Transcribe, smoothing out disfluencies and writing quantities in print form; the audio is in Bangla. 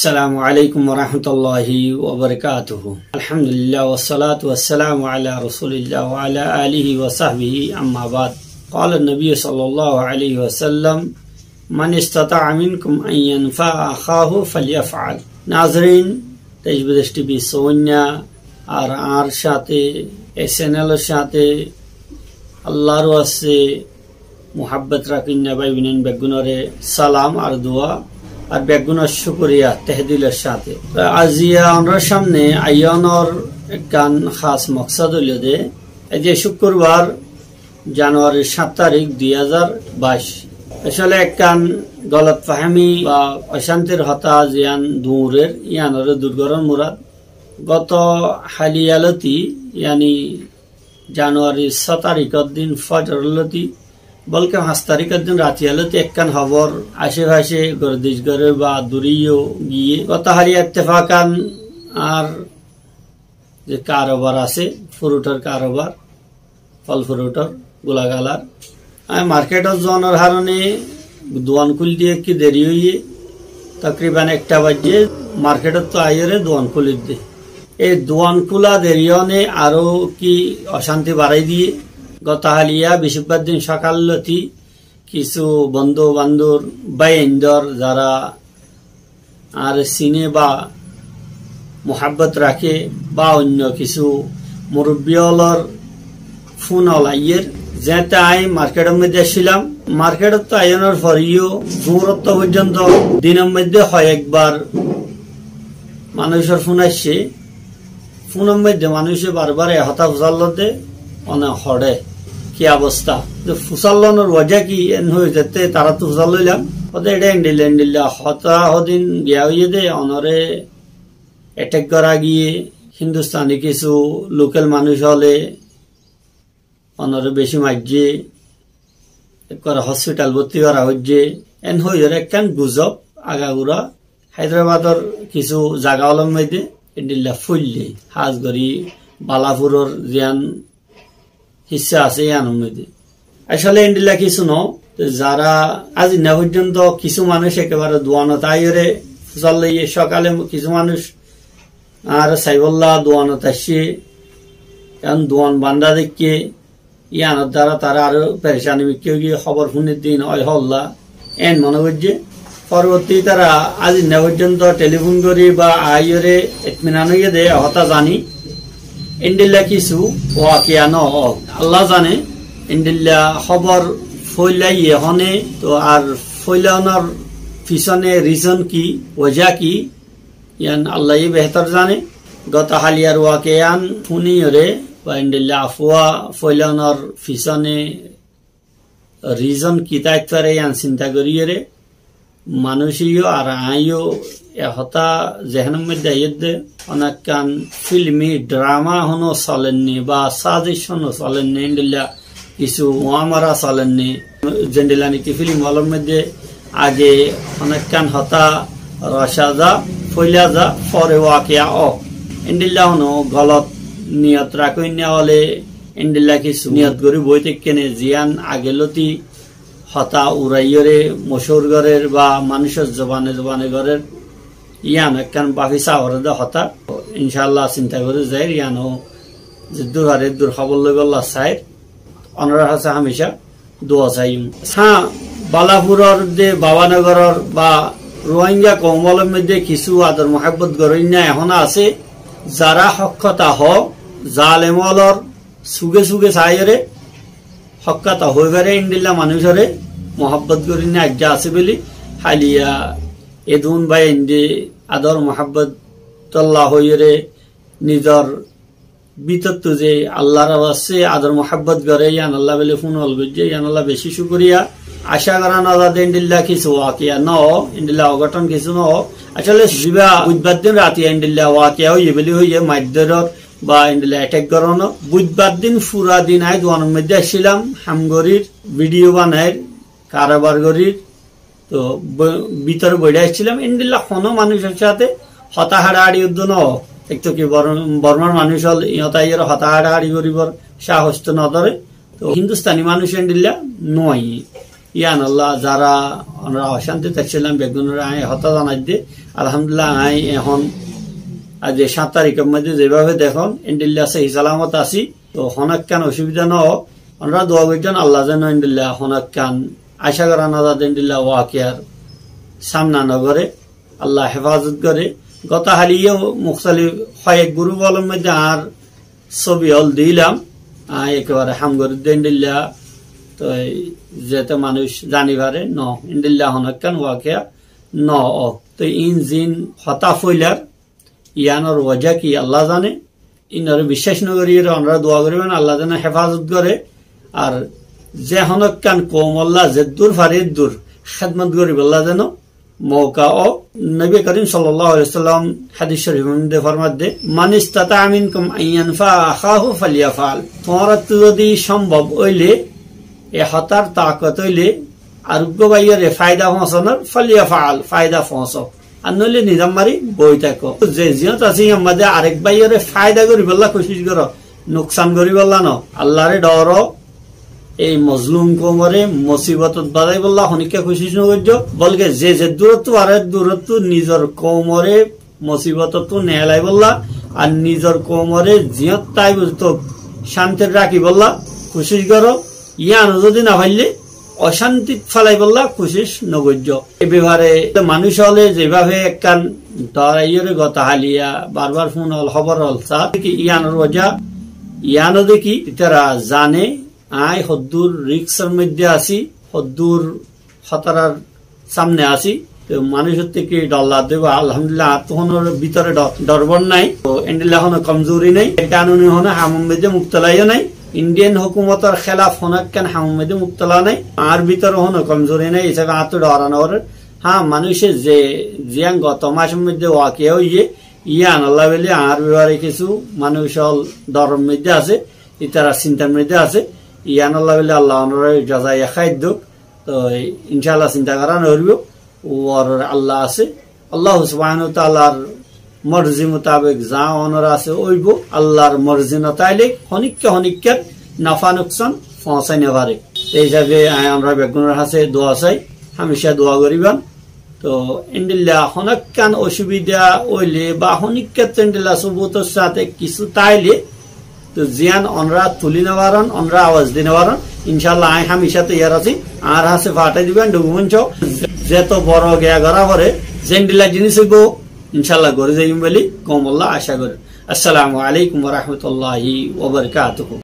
السلام عليكم ورحمة الله وبركاته. الحمد لله والصلاة والسلام على رسول الله وعلى آله وصحبه أما بعد. قال النبي صلى الله عليه وسلم من استطاع منكم أن ينفع أخاه فليفعل. ناظرين تجبدش تبي سونيا আর সাথে এসএনএল সাথে আল্লাহর ওয়াসে মুহাব্বত রাখিনা ভাই বিনেন বেগুনরে সালাম আর দোয়া আর বেগুনের শুকরিয়া তহদিলের সাথে আজিয়া আমরা সামনে আইয়নর গান খাস মকসদ হলো যে এই যে শুক্রবার জানুয়ারির 7 তারিখ 2022 আসলে একখান গলত ফাহমি বা অশান্তির হতা জিয়ান দূরের ইয়ানর দুর্গরণ মুরাদ গত হালিয়ালতি यानी জানুয়ারি 7 তারিখের দিন ফজরলতি বলকে 5 তারিখের দিন রাতিয়ালতি একখান খবর আশেপাশে গর্দিশগড়ে বা দূরিও গিয়ে গত হারিয়া ইত্তেফাকান আর যে কারবার আছে ফ্রুটের কারবার ফল ফ্রুটের গোলাগালার আমি মার্কেটত জনের হারণে দোয়ান খুল দিয়ে কি দেরি হইয়ে তকরিবান 1 বাজে মার্কেটত তো আইরে দোয়ান খুলি দিয়ে এই দোয়ান খোলা দেরিয়নে আরো কি অশান্তি বাড়াই দিয়ে গত হালিয়া বেশিরভাগ দিন সকালতি কিছু বন্ধু বান্ধব বাইন্দর যারা আর সিনে বা মোহাব্বত রাখে বা অন্য কিছু মুরব্বিয়লর ফোন আলাইয়ের যেতে আই মার্কেটের মধ্যে ছিলাম মার্কেটত তো আইনের পরেও দূরত্ব পর্যন্ত দিনের মধ্যে হয় একবার মানুষের ফোন আসছে ফোনের মধ্যে মানুষে বারবার হতা ফুসাল্লতে অনেক হড়ে কি অবস্থা ফুসাল্লনের ওয়াজা কি হয়ে যেতে তারা তো ফুসাল লইলাম ওদের এটা এন্ডিল্লা হতা হদিন গিয়া হইয়ে দে অনরে অ্যাটাক করা গিয়ে হিন্দুস্তানি কিছু লোকাল মানুষ হলে অনরে বেশি মারছে একবার হসপিটাল ভর্তি করা হচ্ছে এন হয়ে একখান গুজব আগাগুড়া হায়দ্রাবাদের কিছু জায়গা হলের মধ্যে এন্ডিল্লা ফুললে হাজগড়ি বালাপুরের জিয়ান হিসা আছে ইয়ানোর মধ্যে আসলে এন্ডিল্লা কিছু ন যারা আজ না পর্যন্ত কিছু মানুষ একেবারে দোয়ানত আইরে ফুসাল লইয়ে সকালে কিছু মানুষ আর সাইবল্লাহ দোয়ানত আসছে এখন দোয়ান বান্ধা দেখে ইয়ানোর দ্বারা তারা আরো পেরেশানি কেউ গিয়ে খবর শুনে দিন অয় হল্লা এন মনে করছে পরবর্তী তারা আজ না পর্যন্ত টেলিফোন করি বা আইরে ইতমিনান হইয়ে দে হতা জানি ইন্ডিল্লা কিছু ওয়াকিয়া ন আল্লাহ জানে ইন্ডিল্লা খবর ফইলাইয়ে হনে তো আর ফইলানোর পিছনে রিজন কি ওজা কি ইয়ান আল্লাহ বেহতর জানে গত হালিয়ার ওয়াকিয়ান ফুনিয়রে বা ইন্ডিল্লা আফওয়া ফইলানোর পিছনে রিজন কি তাইতারে ইয়ান চিন্তা করিয়ে মানুষীয় আর আইও হতা জেহেনের মধ্যে অনেকখান ফিল্মি ড্রামা হনো চলেননি বা সাজিশ হনো চলেননি ইন্ডিল্লা কিছু ওয়ামারা চলেননি জেন্ডিলা নাকি ফিল্ম হলের মধ্যে আগে অনেকখান হতা রসা যা ফইলা যা পরে ওয়াকিয়া ইন্ডিল্লা হনো গলত নিয়ত রাখইনা হলে ইন্ডিল্লা কিছু নিয়ত করি বইতে কেনে জিয়ান আগেলতি হতা উড়াইয়রে মশুর ঘরের বা মানুষের জবানে জবানে ঘরের ইয়ান একখান বাফি চাওয়ারে হতা ইনশাল্লাহ চিন্তা করে যায় ইয়ানো যে দুহারে দূর খবর লই গল্লা চাই অনরা হাসা হামেশা দোয়া চাই হ্যাঁ বালাপুরের যে বাবানগরের বা রোহিঙ্গা কমলের মধ্যে কিছু আদর মহাব্বত গরইনা এখন আছে যারা হক্ষতা হ জালেমলর সুগে সুগে চাইরে হক্কাতা হয়ে গেলে ইন্ডিল্লা মানুষরে মহাব্বত করি না আজ্ঞা আছে বলি হালিয়া এদুন ভাই ইন্দি আদর মহাব্বত তল্লা হইরে নিজর বিতত্ব যে আল্লাহর আছে আদর মহাব্বত করে ইয়ান আল্লাহ বলে ফোন হল গজে ইয়ান আল্লাহ বেশি শুকরিয়া আশা করা না ইন্ডিল্লা কিছু ওয়াকিয়া ন ইন্ডিল্লা অঘটন কিছু ন আসলে জিবা বুধবার দিন রাতে ইন্ডিল্লা ওয়াকিয়া হইয়ে বলি হইয়ে মাইদরর বা ইন্ডিল্লা অ্যাটাক করানো বুধবার দিন পুরা দিন আয় দোয়ানোর মধ্যে আসছিলাম হামগরির ভিডিও বানায় কারবার গরির তো ভিতরে বইটা আসছিলাম ইন্ডিল্লা কোনো মানুষের সাথে হতাহাড়াহাড়ি উদ্য ন একটু কি বর্মার মানুষ হল ইহতাইয়ের হতাহাড়াহাড়ি করিবর সাহস তো নদরে তো হিন্দুস্তানি মানুষ ইন্ডিল্লা নয় ইয়ান আল্লাহ যারা আমরা অশান্তিতে ছিলাম বেগুনের আয় হতা জানাই দিয়ে আলহামদুলিল্লাহ আই এখন আজ 7 তারিখের মধ্যে যেভাবে দেখুন ইন্ডিল্লা সহি সালামত আছি তো হনক কান অসুবিধা ন আমরা দোয়া করছেন আল্লাহ যেন ইন্ডিল্লা হনক কান আশা করা না ইন্ডিল্লা ওয়াকিয়ার সামনা নগরে আল্লাহ হেফাজত করে গত হালিয়েও মুখতালিফ কয়েক গুরু বলের মধ্যে আর ছবি হল দিলাম একেবারে হামগরুদ্দ ইন্ডিল্লা তো যেতে মানুষ জানি পারে ন ইন্ডিল্লা হনক কান ওয়াকিয়া ন তো ইন জিন হতা ফইলার ইয়ানোর ওয়াজা কি আল্লাহ জানে ইনার বিশ্বাস নগরী আমরা দোয়া করবেন আল্লাহ যেন হেফাজত করে আর যে হনক কান কৌম আল্লাহ যে দূর ফারিদ দূর খেদমত করিব আল্লাহ যেন মৌকা ও নবী করিম সাল্লাল্লাহু আলাইহি ওয়াসাল্লাম হাদিস শরীফের মধ্যে ফরমাত দে মান ইসতাতা মিনকুম আইয়ানফা আখাহু ফালিয়াফাল তোমরা যদি সম্ভব হইলে এ হতার তাকত হইলে আরোগ্য বাইরে ফায়দা পৌঁছানোর ফালিয়াফাল ফায়দা পৌঁছো আর নইলে নিজাম মারি বই থাকো যে জিয়ত আছে আমাদের আরেক বাইরে ফায়দা করি বললা কোশিশ করো নোকসান করি বললা ন আল্লাহরে ডর এই মজলুম কোমরে মুসিবত বাজাই বললা হনিকে কোশিশ নকরজ বলকে যে দূরত্ব আর দূরত্ব নিজের কোমরে মুসিবত তো নেলাই বললা আর নিজের কোমরে জিয়ত তাই বুঝতো শান্তির রাখি বললা কোশিশ করো ইয়ান যদি না পাইলে অশান্তি ফেলাই বললা কোশিশ নগর্য এ ব্যাপারে মানুষ হলে যেভাবে একখান দরাইয়ের গতা হালিয়া বারবার ফোন হল খবর হল স্যার কি ইয়ানোর ওজা ইয়ানো দেখি তারা জানে আই হদ্দুর রিক্সের মধ্যে আছি হদ্দুর খতরার সামনে আছি তো মানুষের থেকে ডল্লা দেব আলহামদুলিল্লাহ তখন ভিতরে ডরবর নাই তো এন্ডিল্লা হনো কমজোরি নাই কানুনি হনো হামুমেদে মুক্তলাইও নাই ইন্ডিয়ান হুকুমতের খেলাফ হনক কেন হামুমেদে মুক্তলা নাই আর ভিতরে হনো কমজোরি নাই হিসাবে আত ডরানোর হ্যাঁ মানুষের যে জিয়াং গত মাসের মধ্যে ওয়াকিয়া হইয়ে ইয়ান আল্লাহ বলে আর ব্যাপারে কিছু মানুষ হল ডরের মধ্যে আছে ইতারা চিন্তার মধ্যে আছে ইয়ান আল্লাহ বলে আল্লাহ যাজাই খাদ্য তো ইনশাআল্লাহ চিন্তা করা নড়ব ওর আল্লাহ আছে আল্লাহ সুবহানাহু ওয়া তাআলার মর্জি মোতাবেক যা অনর আছে ওইব আল্লাহর মর্জি না তাইলে হনিক্কা নাফা নুকসান পৌঁছাইতে পারে এই হিসাবে আমরা বেগুনের হাতে দোয়া চাই হামেশা দোয়া করিবান তো ইন্ডিল্লা হনক্কান অসুবিধা হইলে বা হনিক্কা ইন্ডিল্লা সবুতর সাথে কিছু তাইলে তো জিয়ান অনরা তুলি নেওয়ারন অনরা আওয়াজ দিয়ে নেওয়ারন ইনশাল্লাহ আই হামেশা তৈয়ার আছি আর হাসে ফাটাই দিবেন ডকুমেন্ট যেত বড় গেয়া করা পরে জেন্ডিলা জিনিস হইব ইনশাল্লাহ করে যাইম বলি কমল্লা আশা করি আসসালামু আলাইকুম ওয়া রাহমাতুল্লাহি ওয়া বারাকাতুহু।